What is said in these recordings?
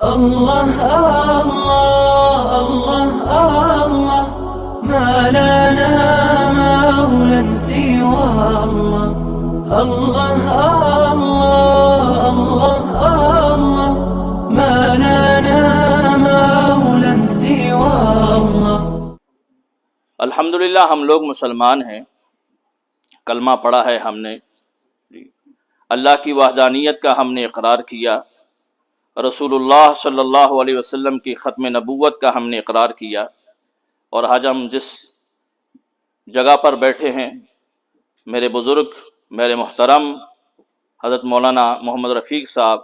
الله الله الله الله ما لنا مولى سوى الله. الله الله الله الله ما لنا مولى سوى الله. الحمدللہ ہم لوگ مسلمان ہیں، کلمہ پڑھا ہے ہم نے، اللہ کی وحدانیت کا ہم نے اقرار کیا، رسول اللہ صلی اللہ علیہ وسلم کی ختم نبوت کا ہم نے اقرار کیا، اور آج ہم جس جگہ پر بیٹھے ہیں، میرے بزرگ، میرے محترم حضرت مولانا محمد رفیق صاحب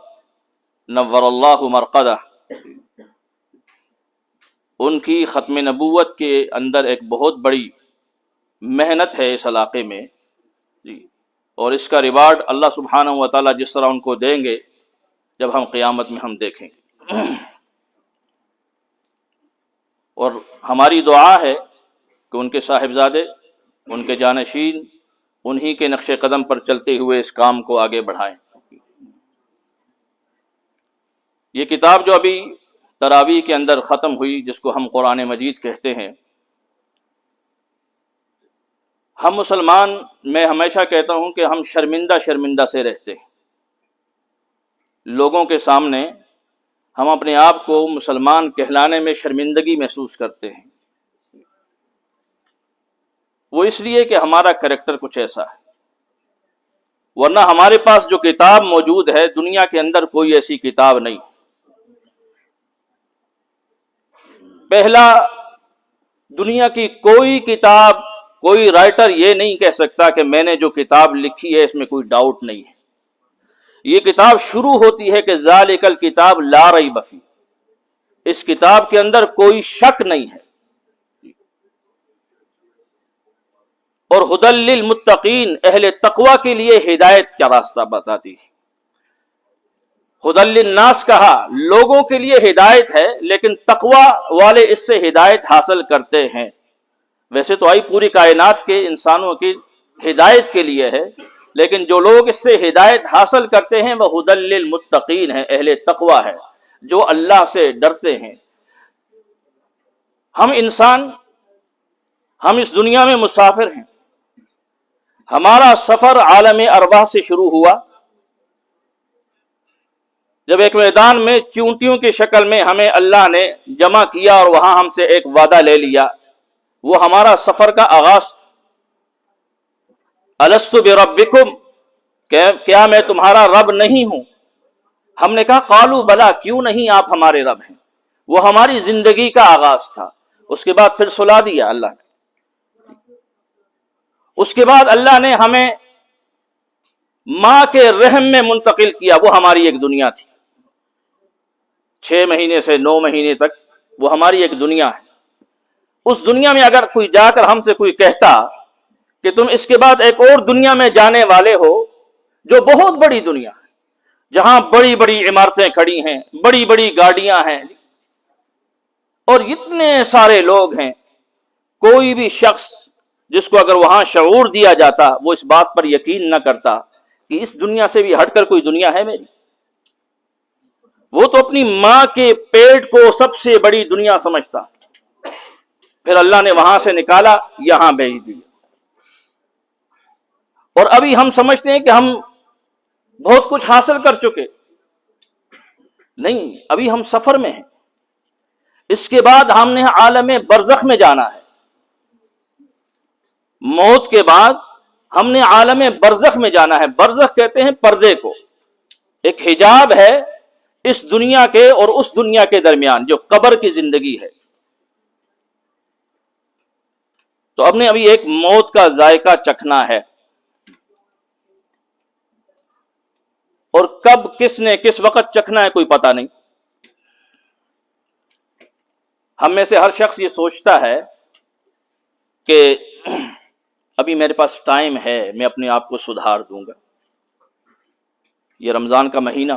نور اللہ مرقدہ، ان کی ختم نبوت کے اندر ایک بہت بڑی محنت ہے اس علاقے میں جی، اور اس کا ریوارڈ اللہ سبحانہ و تعالیٰ جس طرح ان کو دیں گے جب ہم قیامت میں ہم دیکھیں گے۔ اور ہماری دعا ہے کہ ان کے صاحبزادے، ان کے جانشین انہی کے نقش قدم پر چلتے ہوئے اس کام کو آگے بڑھائیں۔ یہ کتاب جو ابھی تراویح کے اندر ختم ہوئی، جس کو ہم قرآن مجید کہتے ہیں، ہم مسلمان، میں ہمیشہ کہتا ہوں کہ ہم شرمندہ سے رہتے ہیں۔ لوگوں کے سامنے ہم اپنے آپ کو مسلمان کہلانے میں شرمندگی محسوس کرتے ہیں، وہ اس لیے کہ ہمارا کریکٹر کچھ ایسا ہے، ورنہ ہمارے پاس جو کتاب موجود ہے دنیا کے اندر کوئی ایسی کتاب نہیں۔ پہلا، دنیا کی کوئی کتاب، کوئی رائٹر یہ نہیں کہہ سکتا کہ میں نے جو کتاب لکھی ہے اس میں کوئی ڈاؤٹ نہیں ہے۔ یہ کتاب شروع ہوتی ہے کہ ذالک الکتاب لا ریب فیہ، اس کتاب کے اندر کوئی شک نہیں ہے، اور ھدی للمتقین، اہل تقوی کے لیے ہدایت کا راستہ بتاتی ہے۔ ھدی للناس کہا، لوگوں کے لیے ہدایت ہے، لیکن تقوی والے اس سے ہدایت حاصل کرتے ہیں۔ ویسے تو آئی پوری کائنات کے انسانوں کی ہدایت کے لیے ہے، لیکن جو لوگ اس سے ہدایت حاصل کرتے ہیں وہ ھدی للمتقین ہیں، اہل تقوی ہے، جو اللہ سے ڈرتے ہیں۔ ہم انسان، ہم اس دنیا میں مسافر ہیں۔ ہمارا سفر عالم ارواح سے شروع ہوا، جب ایک میدان میں چیونٹیوں کی شکل میں ہمیں اللہ نے جمع کیا اور وہاں ہم سے ایک وعدہ لے لیا، وہ ہمارا سفر کا آغاز تھا۔ الست بربکم، کیا میں تمہارا رب نہیں ہوں؟ ہم نے کہا قالوا بلا، کیوں نہیں آپ ہمارے رب ہیں۔ وہ ہماری زندگی کا آغاز تھا۔ اس کے بعد پھر سلا دیا اللہ نے۔ اس کے بعد اللہ نے ہمیں ماں کے رحم میں منتقل کیا، وہ ہماری ایک دنیا تھی۔ 6 مہینے سے 9 مہینے تک وہ ہماری ایک دنیا ہے۔ اس دنیا میں اگر کوئی جا کر ہم سے کوئی کہتا کہ تم اس کے بعد ایک اور دنیا میں جانے والے ہو جو بہت بڑی دنیا ہے، جہاں بڑی بڑی عمارتیں کھڑی ہیں، بڑی بڑی گاڑیاں ہیں، اور اتنے سارے لوگ ہیں، کوئی بھی شخص جس کو اگر وہاں شعور دیا جاتا وہ اس بات پر یقین نہ کرتا کہ اس دنیا سے بھی ہٹ کر کوئی دنیا ہے میری۔ وہ تو اپنی ماں کے پیٹ کو سب سے بڑی دنیا سمجھتا، پھر اللہ نے وہاں سے نکالا، یہاں بھیج دیا۔ اور ابھی ہم سمجھتے ہیں کہ ہم بہت کچھ حاصل کر چکے، نہیں، ابھی ہم سفر میں ہیں۔ اس کے بعد ہم نے عالم برزخ میں جانا ہے۔ موت کے بعد ہم نے عالم برزخ میں جانا ہے۔ برزخ کہتے ہیں پردے کو، ایک حجاب ہے اس دنیا کے اور اس دنیا کے درمیان جو قبر کی زندگی ہے۔ تو اب نے ابھی ایک موت کا ذائقہ چکھنا ہے، اور کب کس نے کس وقت چکھنا ہے کوئی پتہ نہیں۔ ہم میں سے ہر شخص یہ سوچتا ہے کہ ابھی میرے پاس ٹائم ہے، میں اپنے آپ کو سدھار دوں گا۔ یہ رمضان کا مہینہ،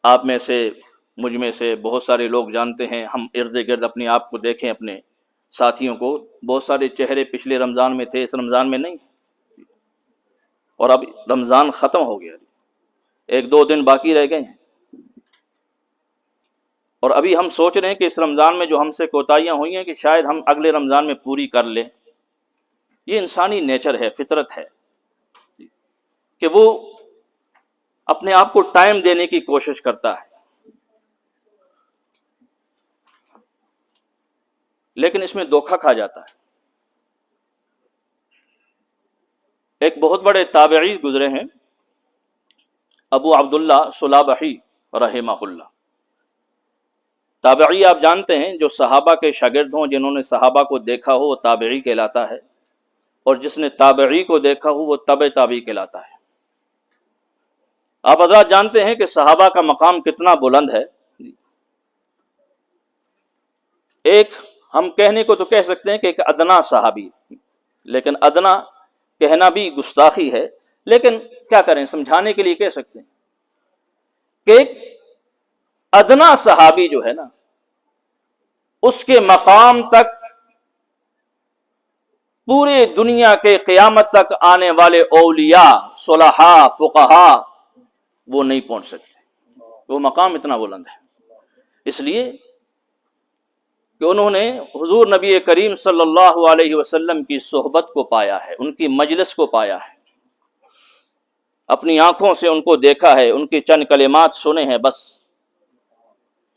آپ میں سے، مجھ میں سے بہت سارے لوگ جانتے ہیں، ہم ارد گرد اپنے آپ کو دیکھیں، اپنے ساتھیوں کو، بہت سارے چہرے پچھلے رمضان میں تھے، اس رمضان میں نہیں، اور اب رمضان ختم ہو گیا، 1-2 دن باقی رہ گئے ہیں۔ اور ابھی ہم سوچ رہے ہیں کہ اس رمضان میں جو ہم سے کوتاہیاں ہوئی ہیں کہ شاید ہم اگلے رمضان میں پوری کر لیں. یہ انسانی نیچر ہے، فطرت ہے کہ وہ اپنے آپ کو ٹائم دینے کی کوشش کرتا ہے، لیکن اس میں دھوکہ کھا جاتا ہے. ایک بہت بڑے تابعی گزرے ہیں، ابو عبداللہ صلابحی رحمہ اللہ. تابعی آپ جانتے ہیں جو صحابہ کے شاگرد ہوں، جنہوں نے صحابہ کو دیکھا ہو وہ تابعی کہلاتا ہے، اور جس نے تابعی کو دیکھا ہو وہ تبع تابعی کہلاتا ہے. آپ حضرات جانتے ہیں کہ صحابہ کا مقام کتنا بلند ہے. ایک ہم کہنے کو تو کہہ سکتے ہیں کہ ایک ادنا صحابی، لیکن ادنا کہنا بھی گستاخی ہے، لیکن کیا کریں، سمجھانے کے لیے کہہ سکتے ہیں کہ ایک ادنا صحابی جو ہے نا، اس کے مقام تک پورے دنیا کے قیامت تک آنے والے اولیاء، صلحاء، فقہاء وہ نہیں پہنچ سکتے. وہ مقام اتنا بلند ہے، اس لیے کہ انہوں نے حضور نبی کریم صلی اللہ علیہ وسلم کی صحبت کو پایا ہے، ان کی مجلس کو پایا ہے، اپنی آنکھوں سے ان کو دیکھا ہے، ان کی چند کلمات سنے ہیں. بس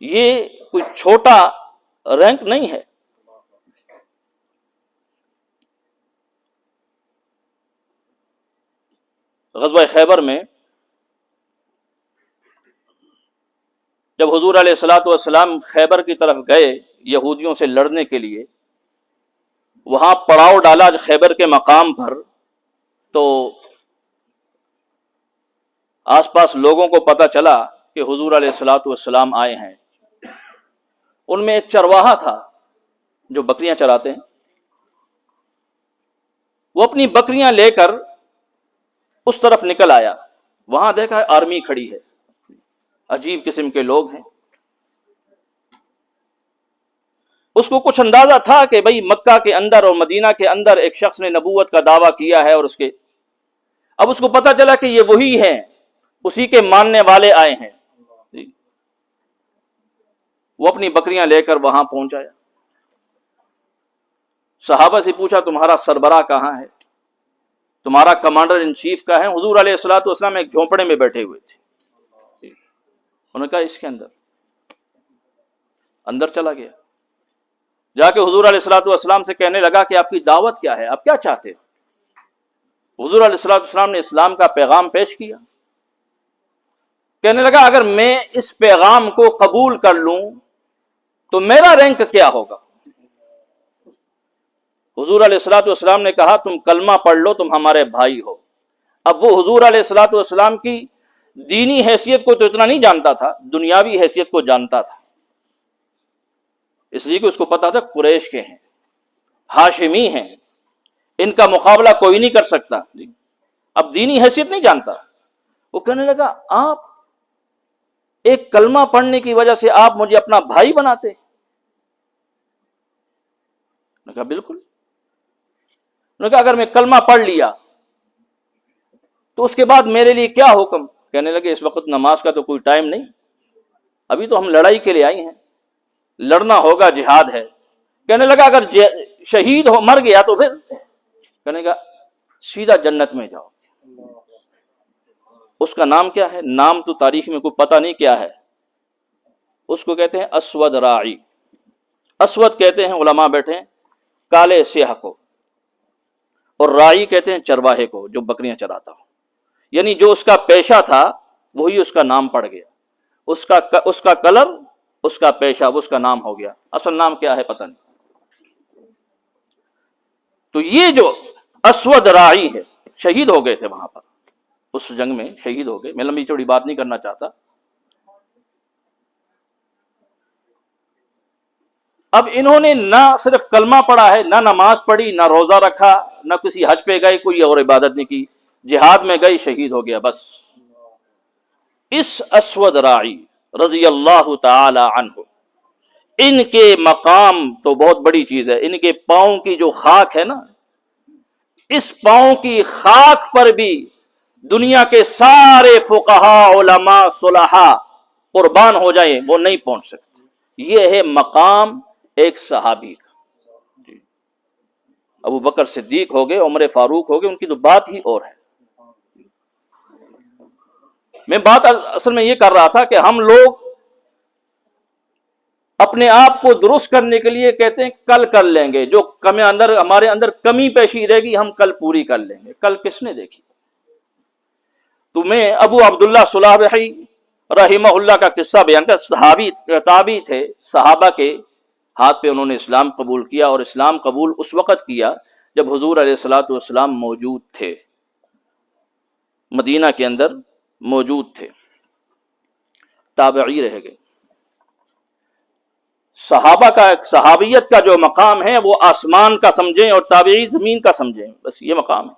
یہ کوئی چھوٹا رینک نہیں ہے. غزوہ خیبر میں جب حضور علیہ الصلوۃ والسلام خیبر کی طرف گئے یہودیوں سے لڑنے کے لیے، وہاں پڑاؤ ڈالا خیبر کے مقام پر، تو آس پاس لوگوں کو پتہ چلا کہ حضور علیہ الصلوۃ والسلام آئے ہیں. ان میں ایک چرواہا تھا جو بکریاں چراتے ہیں، وہ اپنی بکریاں لے کر اس طرف نکل آیا. وہاں دیکھا ہے آرمی کھڑی ہے، عجیب قسم کے لوگ ہیں. اس کو کچھ اندازہ تھا کہ بھئی مکہ کے اندر اور مدینہ کے اندر ایک شخص نے نبوت کا دعویٰ کیا ہے، اور اب اس کو پتہ چلا کہ یہ وہی ہیں، اسی کے ماننے والے آئے ہیں. وہ اپنی بکریاں لے کر وہاں پہنچ آیا. صحابہ سے پوچھا تمہارا سربراہ کہاں ہے، تمہارا کمانڈر ان چیف کا ہے؟ حضور علیہ الصلوۃ والسلام ایک جھونپڑے میں بیٹھے ہوئے تھے. انہوں نے کہا اس کے اندر چلا گیا. جا کے حضور علیہ الصلوۃ والسلام سے کہنے لگا کہ آپ کی دعوت کیا ہے، آپ کیا چاہتے ہو؟ حضور علیہ الصلوۃ والسلام نے اسلام کا پیغام پیش کیا. کہنے لگا اگر میں اس پیغام کو قبول کر لوں تو میرا رینک کیا ہوگا؟ حضور علیہ الصلوۃ والسلام نے کہا تم کلمہ پڑھ لو، تم ہمارے بھائی ہو. اب وہ حضور علیہ الصلوۃ والسلام کی دینی حیثیت کو تو اتنا نہیں جانتا تھا، دنیاوی حیثیت کو جانتا تھا. اس لیے کہ اس کو پتا تھا قریش کے ہیں، ہاشمی ہیں، ان کا مقابلہ کوئی نہیں کر سکتا. اب دینی حیثیت نہیں جانتا. وہ کہنے لگا آپ ایک کلمہ پڑھنے کی وجہ سے آپ مجھے اپنا بھائی بناتے؟ نے کہا بالکل. نے کہا اگر میں کلمہ پڑھ لیا تو اس کے بعد میرے لیے کیا حکم؟ کہنے لگے اس وقت نماز کا تو کوئی ٹائم نہیں، ابھی تو ہم لڑائی کے لیے آئی ہیں، لڑنا ہوگا، جہاد ہے. کہنے لگا اگر شہید ہو مر گیا تو پھر؟ کہنے لگا سیدھا جنت میں جاؤ. اس کا نام کیا ہے؟ نام تو تاریخ میں کوئی پتہ نہیں کیا ہے. اس کو کہتے ہیں اسود راعی. اسود کہتے ہیں علماء بیٹھے ہیں کالے سیاہ کو، اور راعی کہتے ہیں چرواہے کو جو بکریاں چراتا ہو. یعنی جو اس کا پیشہ تھا وہی اس کا نام پڑ گیا، اس کا کلر، اس کا پیشہ، وہ اس کا نام ہو گیا. اصل نام کیا ہے پتہ نہیں. تو یہ جو اسود راعی ہے شہید ہو گئے تھے وہاں پر، اس جنگ میں شہید ہو گئے. میں لمبی چوڑی بات نہیں کرنا چاہتا. اب انہوں نے نہ صرف کلمہ پڑھا ہے، نہ نماز پڑھی، نہ روزہ رکھا، نہ کسی حج پہ گئے، کوئی اور عبادت نہیں کی، جہاد میں گئی، شہید ہو گیا. بس اس اسود راعی رضی اللہ تعالی عنہ، ان کے مقام تو بہت بڑی چیز ہے. ان کے پاؤں کی جو خاک ہے نا، اس پاؤں کی خاک پر بھی دنیا کے سارے فقہاء، علماء، صلحاء قربان ہو جائیں وہ نہیں پہنچ سکتے. یہ ہے مقام ایک صحابی کا. ابو بکر صدیق ہو گئے، عمر فاروق ہو گئے، ان کی تو بات ہی اور ہے. میں بات اصل میں یہ کر رہا تھا کہ ہم لوگ اپنے آپ کو درست کرنے کے لیے کہتے ہیں کل کر لیں گے، جو ہمارے اندر کمی پیشی رہے گی ہم کل پوری کر لیں گے. کل کس نے دیکھی؟ تو میں ابو عبداللہ صلابحی رحمہ اللہ کا قصہ بیان کر. صحابی تابعی تھے، صحابہ کے ہاتھ پہ انہوں نے اسلام قبول کیا، اور اسلام قبول اس وقت کیا جب حضور علیہ الصلوۃ والسلام موجود تھے، مدینہ کے اندر موجود تھے. تابعی رہ گئے. صحابہ کا صحابیت کا جو مقام ہے وہ آسمان کا سمجھیں اور تابعی زمین کا سمجھیں، بس یہ مقام ہے.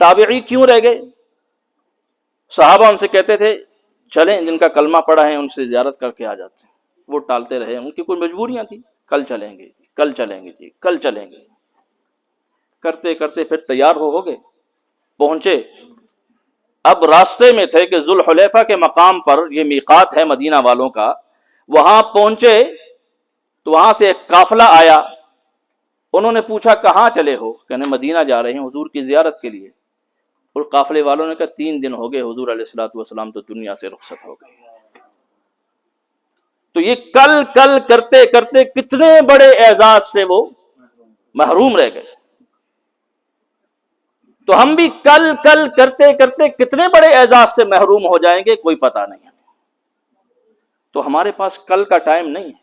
تابعی کیوں رہ گئے؟ صحابہ ان سے کہتے تھے چلیں، جن کا کلمہ پڑھا ہے ان سے زیارت کر کے آ جاتے ہیں. وہ ٹالتے رہے، ان کی کوئی مجبوریاں تھیں. کل چلیں گے، کل چلیں گے جی، کل چلیں گے. کرتے کرتے پھر تیار ہو گئے، پہنچے. اب راستے میں تھے کہ ذوالحلیفہ کے مقام پر، یہ میقات ہے مدینہ والوں کا، وہاں پہنچے تو وہاں سے ایک قافلہ آیا. انہوں نے پوچھا کہاں چلے ہو؟ کہنے مدینہ جا رہے ہیں حضور کی زیارت کے لیے. اور قافلے والوں نے کہا 3 دن ہو گئے حضور علیہ الصلوۃ والسلام تو دنیا سے رخصت ہو گئے. تو یہ کل کل کرتے کرتے کتنے بڑے اعزاز سے وہ محروم رہ گئے. تو ہم بھی کل کل کرتے کرتے کتنے بڑے اعزاز سے محروم ہو جائیں گے کوئی پتہ نہیں. تو ہمارے پاس کل کا ٹائم نہیں ہے.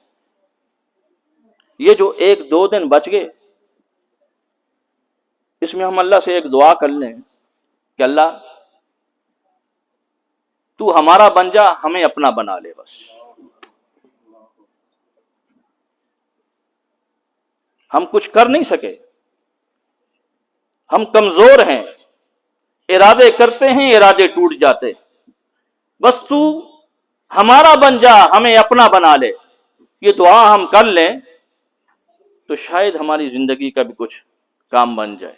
یہ جو 1-2 دن بچ گئے، اس میں ہم اللہ سے ایک دعا کر لیں کہ اللہ تو ہمارا بن جا، ہمیں اپنا بنا لے. بس ہم کچھ کر نہیں سکے، ہم کمزور ہیں، ارادے کرتے ہیں ارادے ٹوٹ جاتے. بس تو ہمارا بن جا، ہمیں اپنا بنا لے. یہ دعا ہم کر لیں تو شاید ہماری زندگی کا بھی کچھ کام بن جائے.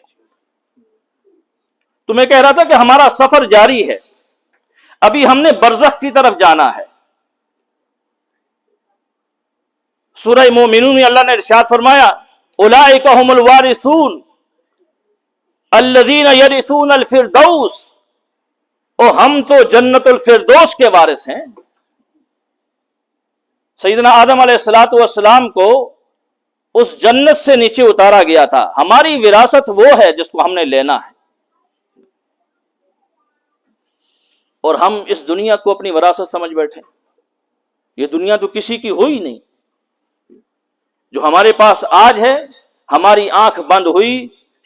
تو میں کہہ رہا تھا کہ ہمارا سفر جاری ہے. ابھی ہم نے برزخ کی طرف جانا ہے. سورہ مومنون میں اللہ نے ارشاد فرمایا اولئک هم الوارثون الذین یرثون الفردوس. اور ہم تو جنت الفردوس کے وارث ہیں. سیدنا آدم علیہ الصلوۃ والسلام کو اس جنت سے نیچے اتارا گیا تھا. ہماری وراثت وہ ہے جس کو ہم نے لینا ہے. اور ہم اس دنیا کو اپنی وراثت سمجھ بیٹھے. یہ دنیا تو کسی کی ہوئی نہیں. جو ہمارے پاس آج ہے، ہماری آنکھ بند ہوئی،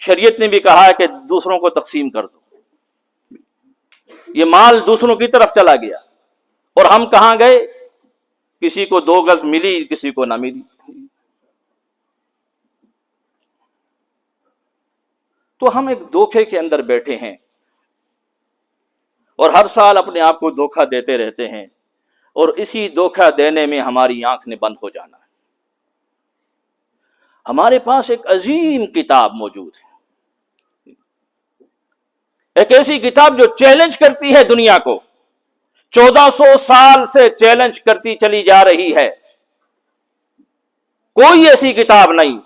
شریعت نے بھی کہا ہے کہ دوسروں کو تقسیم کر دو. یہ مال دوسروں کی طرف چلا گیا اور ہم کہاں گئے؟ کسی کو 2 گز ملی، کسی کو نہ ملی. تو ہم ایک دھوکے کے اندر بیٹھے ہیں اور ہر سال اپنے آپ کو دھوکہ دیتے رہتے ہیں، اور اسی دھوکہ دینے میں ہماری آنکھ نے بند ہو جانا ہے. ہمارے پاس ایک عظیم کتاب موجود ہے، ایک ایسی کتاب جو چیلنج کرتی ہے دنیا کو. 1400 سال سے چیلنج کرتی چلی جا رہی ہے. کوئی ایسی کتاب نہیں.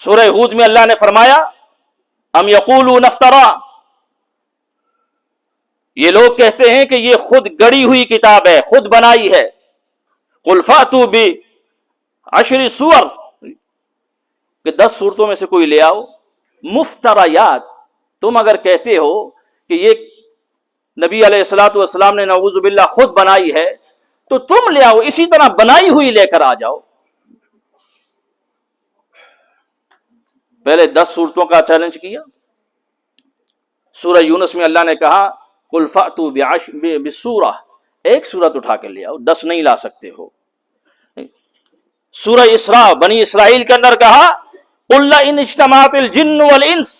سورہ ہود میں اللہ نے فرمایا ام یقولون افترا. یہ لوگ کہتے ہیں کہ یہ خود گڑی ہوئی کتاب ہے، خود بنائی ہے. قل فاتوا بعشر سور، کہ 10 صورتوں میں سے کوئی لے آؤ. مفتریات، تم اگر کہتے ہو کہ یہ نبی علیہ الصلوۃ والسلام نے نعوذ باللہ خود بنائی ہے تو تم لے آؤ، اسی طرح بنائی ہوئی لے کر آ جاؤ. پہلے 10 صورتوں کا چیلنج کیا. سورہ یونس میں اللہ نے کہا قل فاتوا بسورہ، ایک سورت اٹھا کے لے آؤ، 10 نہیں لا سکتے ہو. سورہ اسراء بنی اسرائیل کے اندر کہا قل ان اجتمعت الجن والانس،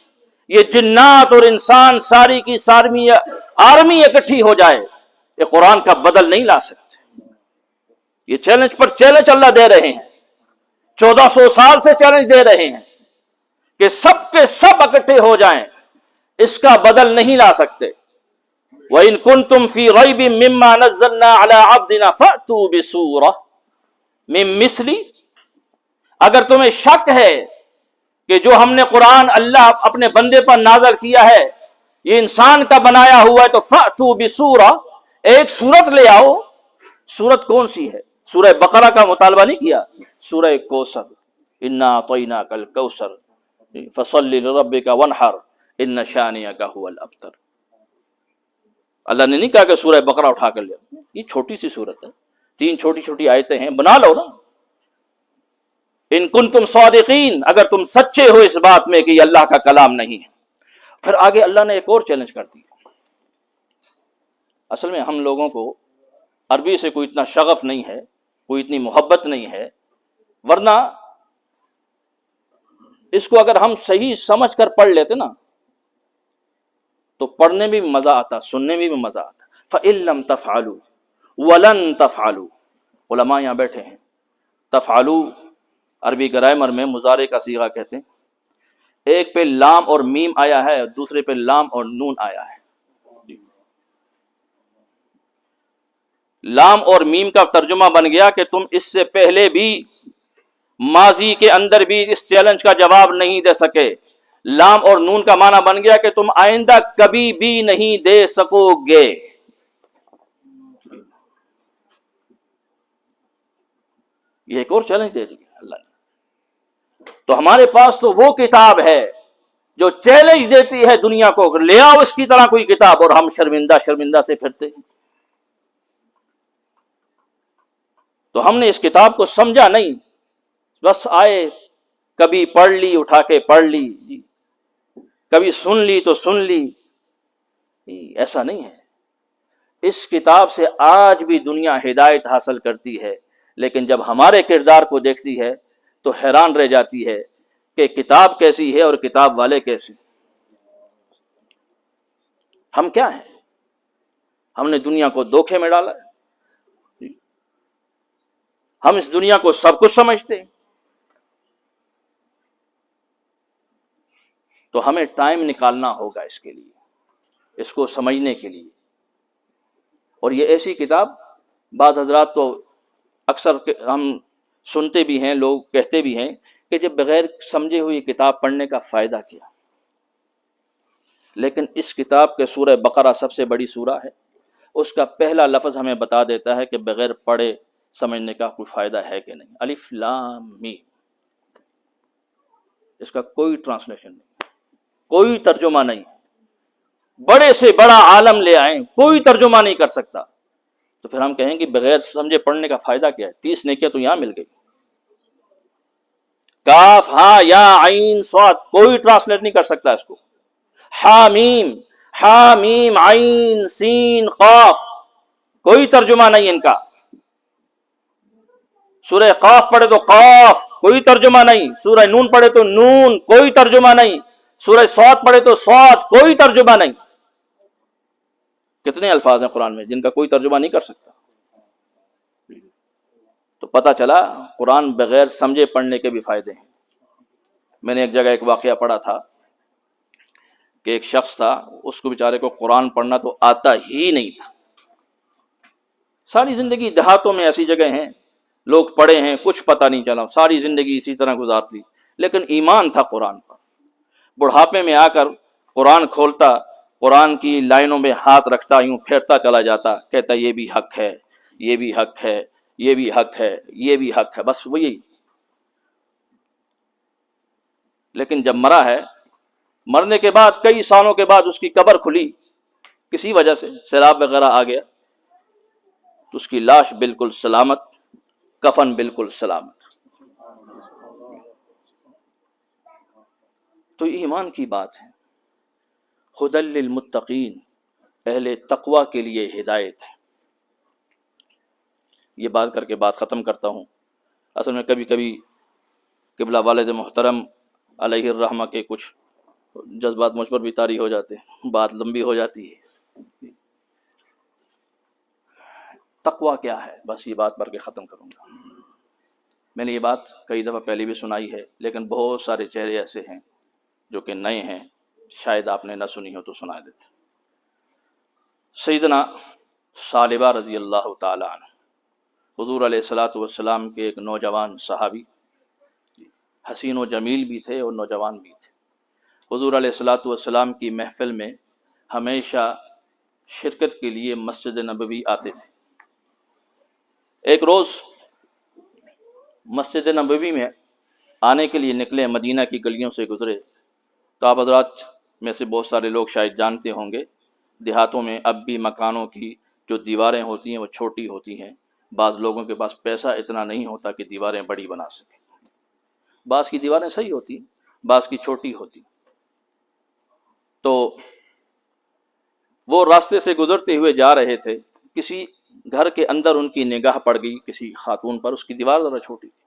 یہ جنات اور انسان ساری کی ساری آرمی اکٹھی ہو جائے، یہ قرآن کا بدل نہیں لا سکتے. یہ چیلنج پر چیلنج اللہ دے رہے ہیں. 1400 سال سے چیلنج دے رہے ہیں کہ سب کے سب اکٹھے ہو جائیں، اس کا بدل نہیں لا سکتے. وَإِن كُنتُمْ فِي رَيْبٍ مِّمَّا نَزَّلْنَا عَلَىٰ عَبْدِنَا فَأْتُوا بِسُورَةٍ مِّن مِّثْلِهِ، اگر تمہیں شک ہے کہ جو ہم نے قرآن اللہ اپنے بندے پر نازل کیا ہے یہ انسان کا بنایا ہوا ہے، تو فَأْتُوا بِسُورَةٍ، ایک سورت لے آؤ۔ سورت کون سی ہے؟ سورہ بقرہ کا مطالبہ نہیں کیا، سورہ کوثر، اِنَّا أَعْطَيْنَاكَ الْكَوْثَرَ فَصَلِّ لِرَبِّكَ وَانْحَرْ إِنَّ شَانِئَكَ هُوَ الْأَبْتَرُ۔ اللہ نے نہیں کہا کہ سورہ بقرہ اٹھا کر لیا، یہ چھوٹی سی سورت ہے، 3 چھوٹی چھوٹی آیتیں ہیں، بنا لو نا۔ ان کنتم صادقین، اگر تم سچے ہو اس بات میں کہ یہ اللہ کا کلام نہیں ہے۔ پھر آگے اللہ نے ایک اور چیلنج کر دی۔ اصل میں ہم لوگوں کو عربی سے کوئی اتنا شغف نہیں ہے، کوئی اتنی محبت نہیں ہے، ورنہ اس کو اگر ہم صحیح سمجھ کر پڑھ لیتے نا تو پڑھنے میں بھی مزہ آتا، سننے میں بھی مزہ آتا۔ فَإِن لَّمْ تَفْعَلُوا وَلَن تَفْعَلُوا، علماء یہاں بیٹھے ہیں۔ تفعلوا عربی گرامر میں مضارع کا صیغہ کہتے ہیں، ایک پہ لام اور میم آیا ہے، دوسرے پہ لام اور نون آیا ہے۔ لام اور میم کا ترجمہ بن گیا کہ تم اس سے پہلے بھی ماضی کے اندر بھی اس چیلنج کا جواب نہیں دے سکے۔ لام اور نون کا معنی بن گیا کہ تم آئندہ کبھی بھی نہیں دے سکو گے۔ یہ ایک اور چیلنج دے دی اللہ نے۔ تو ہمارے پاس تو وہ کتاب ہے جو چیلنج دیتی ہے دنیا کو، لے آؤ اس کی طرح کوئی کتاب، اور ہم شرمندہ شرمندہ سے پھرتے ہیں۔ تو ہم نے اس کتاب کو سمجھا نہیں، بس آئے کبھی پڑھ لی، اٹھا کے پڑھ لی، کبھی سن لی تو سن لی۔ ایسا نہیں ہے۔ اس کتاب سے آج بھی دنیا ہدایت حاصل کرتی ہے، لیکن جب ہمارے کردار کو دیکھتی ہے تو حیران رہ جاتی ہے کہ کتاب کیسی ہے اور کتاب والے کیسے۔ ہم کیا ہیں؟ ہم نے دنیا کو دھوکے میں ڈالا ہے۔ ہم اس دنیا کو سب کچھ سمجھتے ہیں۔ تو ہمیں ٹائم نکالنا ہوگا اس کے لیے، اس کو سمجھنے کے لیے۔ اور یہ ایسی کتاب، بعض حضرات تو اکثر ہم سنتے بھی ہیں، لوگ کہتے بھی ہیں کہ جب بغیر سمجھے ہوئی کتاب پڑھنے کا فائدہ کیا۔ لیکن اس کتاب کے سورہ بقرہ سب سے بڑی سورہ ہے، اس کا پہلا لفظ ہمیں بتا دیتا ہے کہ بغیر پڑھے سمجھنے کا کوئی فائدہ ہے کہ نہیں۔ الف لام میم، اس کا کوئی ٹرانسلیشن نہیں، کوئی ترجمہ نہیں۔ بڑے سے بڑا عالم لے آئیں، کوئی ترجمہ نہیں کر سکتا۔ تو پھر ہم کہیں کہ بغیر سمجھے پڑھنے کا فائدہ کیا ہے؟ 30 نیکیاں تو یہاں مل گئی۔ کاف ہاں یا عین صاد، کوئی ٹرانسلیٹ نہیں کر سکتا اس کو۔ حامیم عین سین قاف، کوئی ترجمہ نہیں ان کا۔ سورہ قاف پڑھے تو قاف، کوئی ترجمہ نہیں۔ سورہ نون پڑھے تو نون، کوئی ترجمہ نہیں۔ سورہ صاد پڑھے تو صاد، کوئی ترجمہ نہیں۔ کتنے الفاظ ہیں قرآن میں جن کا کوئی ترجمہ نہیں کر سکتا؟ تو پتہ چلا قرآن بغیر سمجھے پڑھنے کے بھی فائدے ہیں۔ میں نے ایک جگہ ایک واقعہ پڑھا تھا کہ ایک شخص تھا، اس کو بیچارے کو قرآن پڑھنا تو آتا ہی نہیں تھا۔ ساری زندگی دیہاتوں میں ایسی جگہ ہیں، لوگ پڑھے ہیں، کچھ پتہ نہیں چلا، ساری زندگی اسی طرح گزار دی، لیکن ایمان تھا قرآن پر۔ بڑھاپے میں آ کر قرآن کھولتا، قرآن کی لائنوں میں ہاتھ رکھتا، یوں پھیرتا چلا جاتا، کہتا یہ بھی حق ہے، یہ بھی حق ہے، یہ بھی حق ہے، یہ بھی حق ہے، بس وہی۔ لیکن جب مرا ہے، مرنے کے بعد کئی سالوں کے بعد اس کی قبر کھلی، کسی وجہ سے سیلاب وغیرہ آ گیا، تو اس کی لاش بالکل سلامت، کفن بالکل سلامت۔ تو ایمان کی بات ہے۔ ہدی للمتقین، اہل تقوی کے لیے ہدایت ہے۔ یہ بات کر کے بات ختم کرتا ہوں۔ اصل میں کبھی کبھی قبلہ والد محترم علیہ الرحمہ کے کچھ جذبات مجھ پر بھی طاری ہو جاتے ہیں، بات لمبی ہو جاتی ہے۔ تقوی کیا ہے، بس یہ بات پڑھ کے ختم کروں گا۔ میں نے یہ بات کئی دفعہ پہلے بھی سنائی ہے، لیکن بہت سارے چہرے ایسے ہیں جو کہ نئے ہیں، شاید آپ نے نہ سنی ہو تو سنا دیتے۔ سیدنا ثعلبہ رضی اللہ تعالیٰ عنہ حضور علیہ الصلاۃ والسلام کے ایک نوجوان صحابی، حسین و جمیل بھی تھے اور نوجوان بھی تھے۔ حضور علیہ الصلاۃ والسلام کی محفل میں ہمیشہ شرکت کے لیے مسجد نبوی آتے تھے۔ ایک روز مسجد نبوی میں آنے کے لیے نکلے، مدینہ کی گلیوں سے گزرے تو آپ حضرات میں سے بہت سارے لوگ شاید جانتے ہوں گے، دیہاتوں میں اب بھی مکانوں کی جو دیواریں ہوتی ہیں وہ چھوٹی ہوتی ہیں۔ بعض لوگوں کے پاس پیسہ اتنا نہیں ہوتا کہ دیواریں بڑی بنا سکیں، بعض کی دیواریں صحیح ہوتی، بعض کی چھوٹی ہوتی۔ تو وہ راستے سے گزرتے ہوئے جا رہے تھے، کسی گھر کے اندر ان کی نگاہ پڑ گئی کسی خاتون پر، اس کی دیوار ذرا چھوٹی تھی۔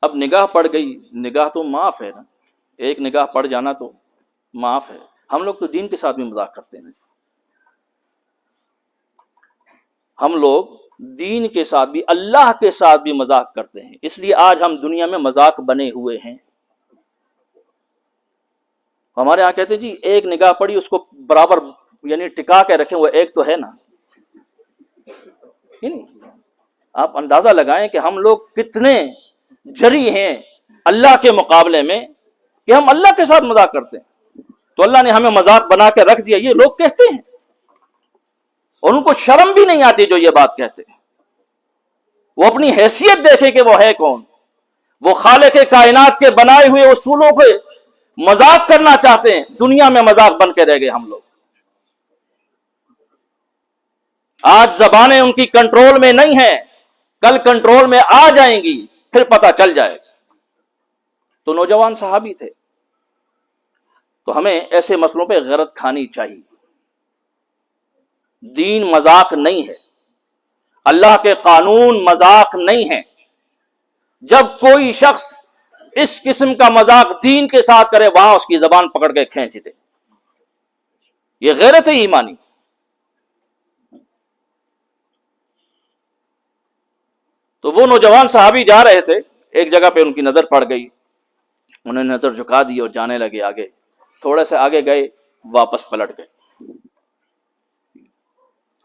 اب نگاہ پڑ گئی، نگاہ تو معاف ہے نا، ایک نگاہ پڑ جانا تو معاف ہے۔ ہم لوگ تو دین کے ساتھ بھی مذاق کرتے ہیں، ہم لوگ دین کے ساتھ بھی، اللہ کے ساتھ بھی مذاق کرتے ہیں، اس لیے آج ہم دنیا میں مذاق بنے ہوئے ہیں۔ ہمارے یہاں کہتے ہیں جی ایک نگاہ پڑی، اس کو برابر یعنی ٹکا کے رکھیں، وہ ایک تو ہے نا۔ آپ اندازہ لگائیں کہ ہم لوگ کتنے جری ہیں اللہ کے مقابلے میں کہ ہم اللہ کے ساتھ مذاق کرتے ہیں۔ تو اللہ نے ہمیں مذاق بنا کے رکھ دیا، یہ لوگ کہتے ہیں اور ان کو شرم بھی نہیں آتی جو یہ بات کہتے ہیں۔ وہ اپنی حیثیت دیکھے کہ وہ ہے کون، وہ خالق کائنات کے بنائے ہوئے اصولوں پہ مذاق کرنا چاہتے ہیں، دنیا میں مذاق بن کے رہ گئے ہم لوگ۔ آج زبانیں ان کی کنٹرول میں نہیں ہیں، کل کنٹرول میں آ جائیں گی، پھر پتہ چل جائے گا۔ تو نوجوان صحابی تھے، تو ہمیں ایسے مسئلوں پہ غیرت کھانی چاہیے۔ دین مذاق نہیں ہے، اللہ کے قانون مذاق نہیں ہے۔ جب کوئی شخص اس قسم کا مذاق دین کے ساتھ کرے، وہاں اس کی زبان پکڑ کے کھینچ دے، یہ غیرت ہے ایمانی۔ تو وہ نوجوان صحابی جا رہے تھے، ایک جگہ پہ ان کی نظر پڑ گئی، انہوں نے نظر جھکا دی اور جانے لگے آگے۔ تھوڑے سے آگے گئے، واپس پلٹ گئے،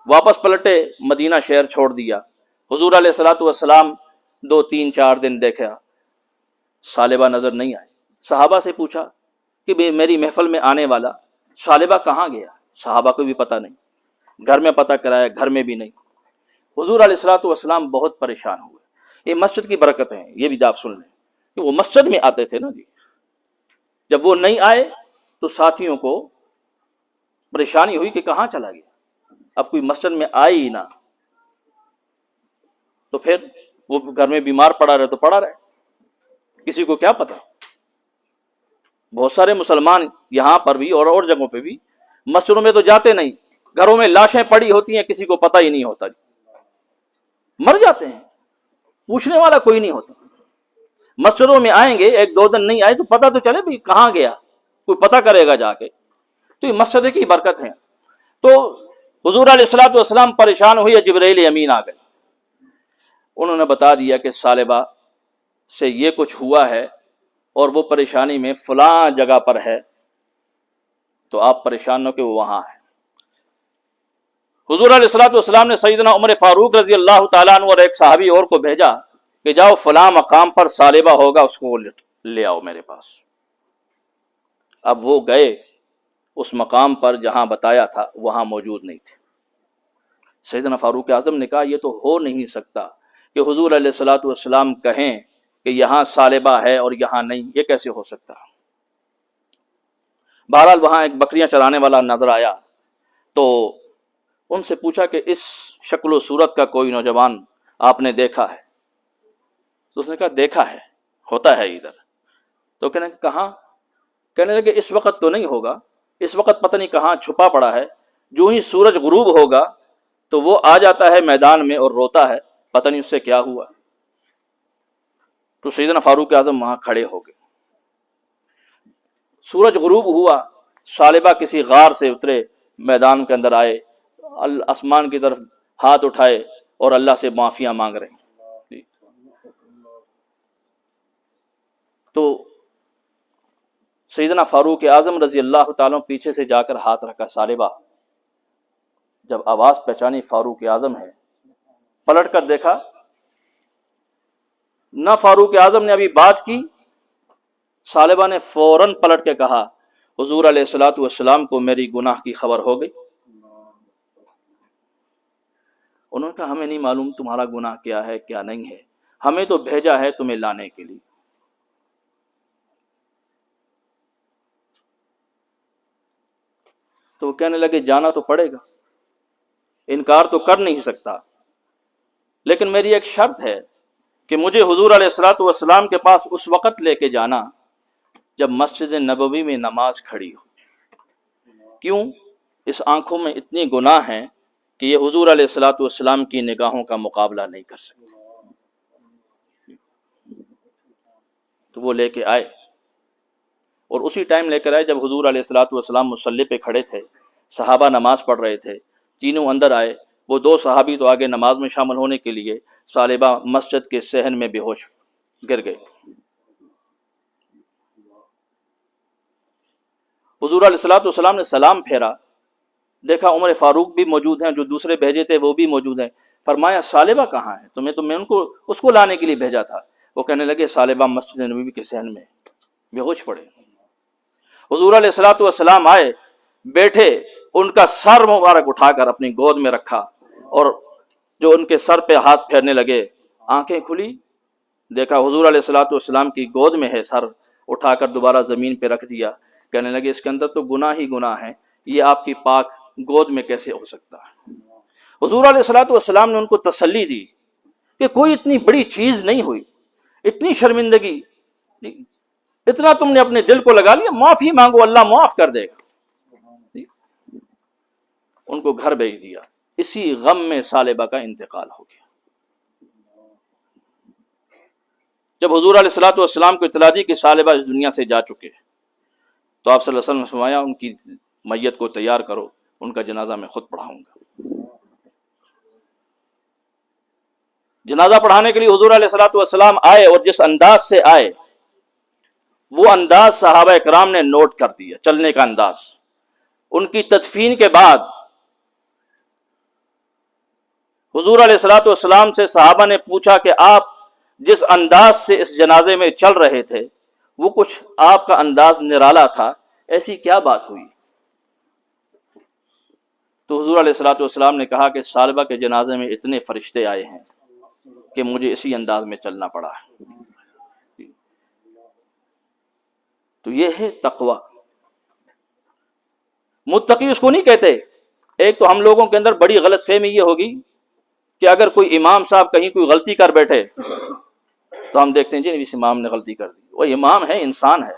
واپس پلٹے، مدینہ شہر چھوڑ دیا۔ حضور علیہ الصلوۃ والسلام 2-3-4 دن دیکھا، ثعلبہ نظر نہیں آئے۔ صحابہ سے پوچھا کہ میری محفل میں آنے والا ثعلبہ کہاں گیا؟ صحابہ کو بھی پتہ نہیں، گھر میں پتہ کرایا، گھر میں بھی نہیں۔ حضور علیہ الصلوۃ والسلام بہت پریشان ہوئے۔ یہ مسجد کی برکت ہے، یہ بھی آپ سن لیں کہ وہ مسجد میں آتے تھے نا جی۔ جب وہ نہیں آئے تو ساتھیوں کو پریشانی ہوئی کہ کہاں چلا گیا، اب کوئی مسجد میں آئے ہی نہ، تو پھر وہ گھر میں بیمار پڑا رہے تو پڑا رہے، کسی کو کیا پتا۔ بہت سارے مسلمان یہاں پر بھی اور جگہوں پہ بھی مسجدوں میں تو جاتے نہیں، گھروں میں لاشیں پڑی ہوتی ہیں، کسی کو پتہ ہی نہیں ہوتا، مر جاتے ہیں، پوچھنے والا کوئی نہیں ہوتا۔ مسجدوں میں آئیں گے، 1-2 دن نہیں آئے تو پتہ تو چلے بھائی کہاں گیا، کوئی پتہ کرے گا جا کے۔ تو یہ مسجد کی برکت ہے۔ تو حضور علیہ الصلوۃ والسلام پریشان ہوئے، جبرائیل امین آ گئے، انہوں نے بتا دیا کہ ثعلبہ سے یہ کچھ ہوا ہے اور وہ پریشانی میں فلاں جگہ پر ہے، تو آپ پریشان نہ کہ وہ وہاں ہے۔ حضور علیہ الصلوۃ والسلام نے سیدنا عمر فاروق رضی اللہ تعالیٰ عنہ اور ایک صحابی اور کو بھیجا کہ جاؤ فلاں مقام پر ثعلبہ ہوگا، اس کو لے آؤ میرے پاس۔ اب وہ گئے، اس مقام پر جہاں بتایا تھا وہاں موجود نہیں تھے۔ سیدنا فاروق اعظم نے کہا یہ تو ہو نہیں سکتا کہ حضور علیہ الصلوۃ والسلام کہیں کہ یہاں ثعلبہ ہے اور یہاں نہیں، یہ کیسے ہو سکتا؟ بہرحال وہاں ایک بکریاں چرانے والا نظر آیا، تو ان سے پوچھا کہ اس شکل و صورت کا کوئی نوجوان آپ نے دیکھا ہے؟ تو اس نے کہا دیکھا ہے، ہوتا ہے ادھر۔ تو کہنے کہاں؟ کہنے لگے اس وقت تو نہیں ہوگا، اس وقت پتہ نہیں کہاں چھپا پڑا ہے، جو ہی سورج غروب ہوگا تو وہ آ جاتا ہے میدان میں اور روتا ہے، پتہ نہیں اس سے کیا ہوا۔ تو سیدنا فاروق اعظم وہاں کھڑے ہو گئے۔ سورج غروب ہوا، ثعلبہ کسی غار سے اترے، میدان کے اندر آئے، آسمان کی طرف ہاتھ اٹھائے اور اللہ سے معافیاں مانگ رہے ہیں۔ تو سیدنا فاروق اعظم رضی اللہ تعالیٰ پیچھے سے جا کر ہاتھ رکھا، ثعلبہ جب آواز پہچانی فاروق اعظم ہے، پلٹ کر دیکھا، نہ فاروق اعظم نے ابھی بات کی، ثعلبہ نے فوراً پلٹ کے کہا حضور علیہ الصلوۃ والسلام کو میری گناہ کی خبر ہو گئی۔ انہوں نے کہا ہمیں نہیں معلوم تمہارا گناہ کیا ہے کیا نہیں ہے، ہمیں تو بھیجا ہے تمہیں لانے کے لیے۔ تو وہ کہنے لگے جانا تو پڑے گا، انکار تو کر نہیں سکتا، لیکن میری ایک شرط ہے کہ مجھے حضور علیہ الصلوۃ والسلام کے پاس اس وقت لے کے جانا جب مسجد نبوی میں نماز کھڑی ہو۔ کیوں؟ اس آنکھوں میں اتنی گناہ ہیں کہ یہ حضور علیہ الصلوۃ والسلام کی نگاہوں کا مقابلہ نہیں کر سکتے۔ تو وہ لے کے آئے، اور اسی ٹائم لے کر آئے جب حضور علیہ الصلوۃ والسلام مصلی پہ کھڑے تھے، صحابہ نماز پڑھ رہے تھے، تینوں اندر آئے، وہ دو صحابی تو آگے نماز میں شامل ہونے کے لیے، ثعلبہ مسجد کے صحن میں بے ہوش گر گئے۔ حضور علیہ الصلوۃ والسلام نے سلام پھیرا، دیکھا عمر فاروق بھی موجود ہیں، جو دوسرے بھیجے تھے وہ بھی موجود ہیں۔ فرمایا ثعلبہ کہاں ہے؟ تمہیں تو میں اس کو لانے کے لیے بھیجا تھا۔ وہ کہنے لگے ثعلبہ مسجد نبوی کے صحن میں بے ہوش پڑے۔ حضور علیہ الصلوۃ والسلام آئے، بیٹھے، ان کا سر مبارک اٹھا کر اپنی گود میں رکھا، اور جو ان کے سر پہ ہاتھ پھیرنے لگے، آنکھیں کھلی، دیکھا حضور علیہ الصلوۃ والسلام کی گود میں ہے، سر اٹھا کر دوبارہ زمین پہ رکھ دیا۔ کہنے لگے اس کے اندر تو گناہ ہی گناہ ہے، یہ آپ کی پاک گود میں کیسے ہو سکتا ہے؟ حضور علیہ الصلوۃ والسلام نے ان کو تسلی دی کہ کوئی اتنی بڑی چیز نہیں ہوئی، اتنی شرمندگی، اتنا تم نے اپنے دل کو لگا لیا، معافی مانگو اللہ معاف کر دے گا۔ ان کو گھر بھیج دیا۔ اسی غم میں ثعلبہ کا انتقال ہو گیا۔ جب حضور علیہ الصلوۃ والسلام کو اطلاع دی کہ ثعلبہ اس دنیا سے جا چکے، تو آپ صلی اللہ علیہ وسلم نے فرمایا ان کی میت کو تیار کرو، ان کا جنازہ میں خود پڑھاؤں گا۔ جنازہ پڑھانے کے لیے حضور علیہ الصلوۃ والسلام آئے، اور جس انداز سے آئے وہ انداز صحابہ اکرام نے نوٹ کر دیا، چلنے کا انداز۔ ان کی تدفین کے بعد حضور علیہ الصلوۃ والسلام سے صحابہ نے پوچھا کہ آپ جس انداز سے اس جنازے میں چل رہے تھے، وہ کچھ آپ کا انداز نرالا تھا، ایسی کیا بات ہوئی؟ تو حضور علیہ الصلوۃ والسلام نے کہا کہ ثعلبہ کے جنازے میں اتنے فرشتے آئے ہیں کہ مجھے اسی انداز میں چلنا پڑا ہے۔ تو یہ ہے تقوی۔ متقی اس کو نہیں کہتے۔ ایک تو ہم لوگوں کے اندر بڑی غلط فہمی یہ ہوگی کہ اگر کوئی امام صاحب کہیں کوئی غلطی کر بیٹھے تو ہم دیکھتے ہیں جی اس امام نے غلطی کر دی، وہ امام ہے، انسان ہے۔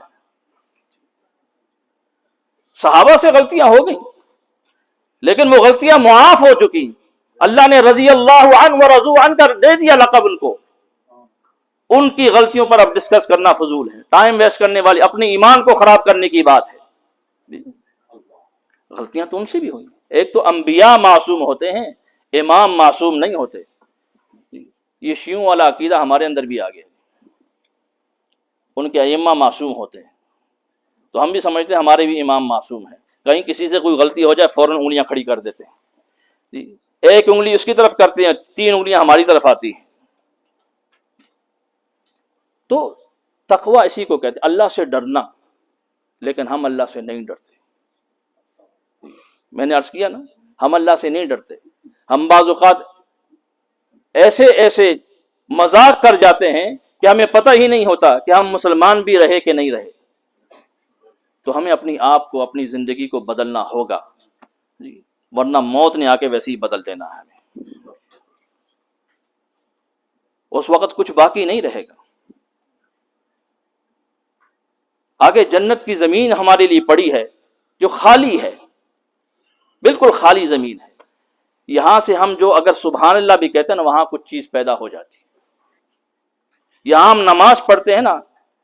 صحابہ سے غلطیاں ہو گئیں، لیکن وہ غلطیاں معاف ہو چکی، اللہ نے رضی اللہ عنہ و رضوا عنہ کر دے دیا لقب ان کو۔ ان کی غلطیوں پر اب ڈسکس کرنا فضول ہے، ٹائم ویسٹ کرنے والی، اپنے ایمان کو خراب کرنے کی بات ہے۔ غلطیاں تو ان سے بھی ہوئی۔ ایک تو انبیاء معصوم ہوتے ہیں، امام معصوم نہیں ہوتے۔ یہ شیعوں والا عقیدہ ہمارے اندر بھی آ گیا، ان کے ائمہ معصوم ہوتے ہیں، تو ہم بھی سمجھتے ہیں ہمارے بھی امام معصوم ہیں۔ کہیں کسی سے کوئی غلطی ہو جائے فوراً انگلیاں کھڑی کر دیتے ہیں، ایک انگلی اس کی طرف کرتے ہیں، 3 انگلیاں ہماری طرف آتی ہیں۔ تو تقوی اسی کو کہتے ہیں، اللہ سے ڈرنا، لیکن ہم اللہ سے نہیں ڈرتے۔ میں نے عرض کیا نا، ہم اللہ سے نہیں ڈرتے۔ ہم بعض اوقات ایسے مذاق کر جاتے ہیں کہ ہمیں پتہ ہی نہیں ہوتا کہ ہم مسلمان بھی رہے کہ نہیں رہے۔ تو ہمیں اپنی آپ کو، اپنی زندگی کو بدلنا ہوگا، ورنہ موت نے آ کے ویسے ہی بدل دینا ہے ہمیں۔ اس وقت کچھ باقی نہیں رہے گا۔ آگے جنت کی زمین ہمارے لیے پڑی ہے جو خالی ہے، بالکل خالی زمین ہے۔ یہاں سے ہم جو اگر سبحان اللہ بھی کہتے ہیں نا، وہاں کچھ چیز پیدا ہو جاتی ہے۔ یہاں ہم نماز پڑھتے ہیں نا،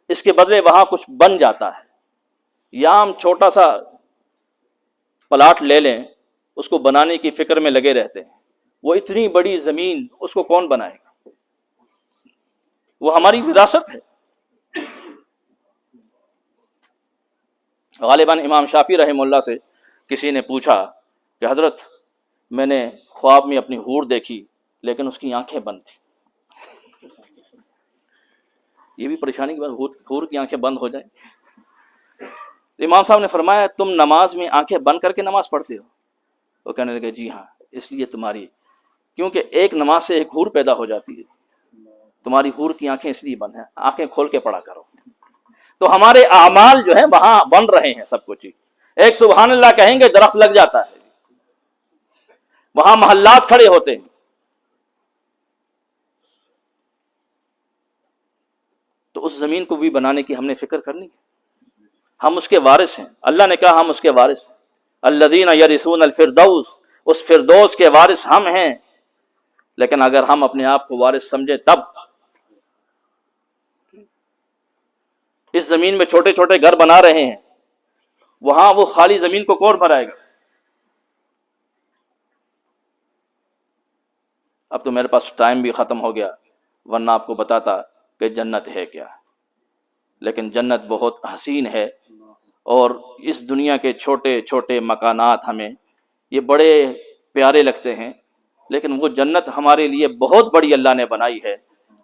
اس کے بدلے وہاں کچھ بن جاتا ہے۔ یہاں ہم چھوٹا سا پلاٹ لے لیں، اس کو بنانے کی فکر میں لگے رہتے ہیں، وہ اتنی بڑی زمین اس کو کون بنائے گا؟ وہ ہماری وراثت ہے۔ غالباً امام شافعی رحمہ اللہ سے کسی نے پوچھا کہ حضرت میں نے خواب میں اپنی حور دیکھی لیکن اس کی آنکھیں بند تھیں. یہ بھی پریشانی کی بات، حور کی آنکھیں بند ہو جائیں. امام صاحب نے فرمایا تم نماز میں آنکھیں بند کر کے نماز پڑھتے ہو؟ وہ کہنے لگے جی ہاں. اس لیے تمہاری، کیونکہ ایک نماز سے ایک حور پیدا ہو جاتی ہے، تمہاری حور کی آنکھیں اس لیے بند ہیں، آنکھیں کھول کے پڑھا کرو. تو ہمارے اعمال جو ہیں وہاں بن رہے ہیں سب کچھ. ایک سبحان اللہ کہیں گے درخت لگ جاتا ہے، وہاں محلات کھڑے ہوتے ہیں. تو اس زمین کو بھی بنانے کی ہم نے فکر کرنی ہے. ہم اس کے وارث ہیں. اللہ نے کہا ہم اس کے وارث ہیں. الذین یرثون الفردوس، اس فردوس کے وارث ہم ہیں. لیکن اگر ہم اپنے آپ کو وارث سمجھے تب. اس زمین میں چھوٹے چھوٹے گھر بنا رہے ہیں، وہاں وہ خالی زمین کو کون بھرائے گا؟ اب تو میرے پاس ٹائم بھی ختم ہو گیا، ورنہ آپ کو بتاتا کہ جنت ہے کیا. لیکن جنت بہت حسین ہے، اور اس دنیا کے چھوٹے چھوٹے مکانات ہمیں یہ بڑے پیارے لگتے ہیں، لیکن وہ جنت ہمارے لیے بہت بڑی اللہ نے بنائی ہے.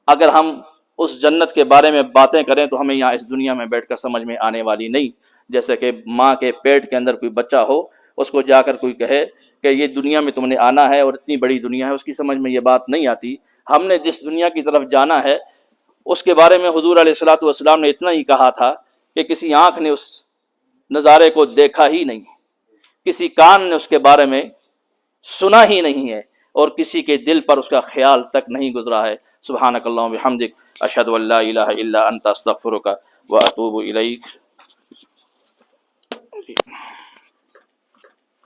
اگر ہم اس جنت کے بارے میں باتیں کریں تو ہمیں یہاں اس دنیا میں بیٹھ کر سمجھ میں آنے والی نہیں. جیسے کہ ماں کے پیٹ کے اندر کوئی بچہ ہو، اس کو جا کر کوئی کہے کہ یہ دنیا میں تم نے آنا ہے اور اتنی بڑی دنیا ہے، اس کی سمجھ میں یہ بات نہیں آتی. ہم نے جس دنیا کی طرف جانا ہے اس کے بارے میں حضور علیہ الصلوۃ والسلام نے اتنا ہی کہا تھا کہ کسی آنکھ نے اس نظارے کو دیکھا ہی نہیں، کسی کان نے اس کے بارے میں سنا ہی نہیں ہے، اور کسی کے دل پر اس کا خیال تک نہیں گزرا ہے. سبحانک اللہم و بحمدک، اشہد ان لا الہ الا انت، استغفرک و اتوب الیک.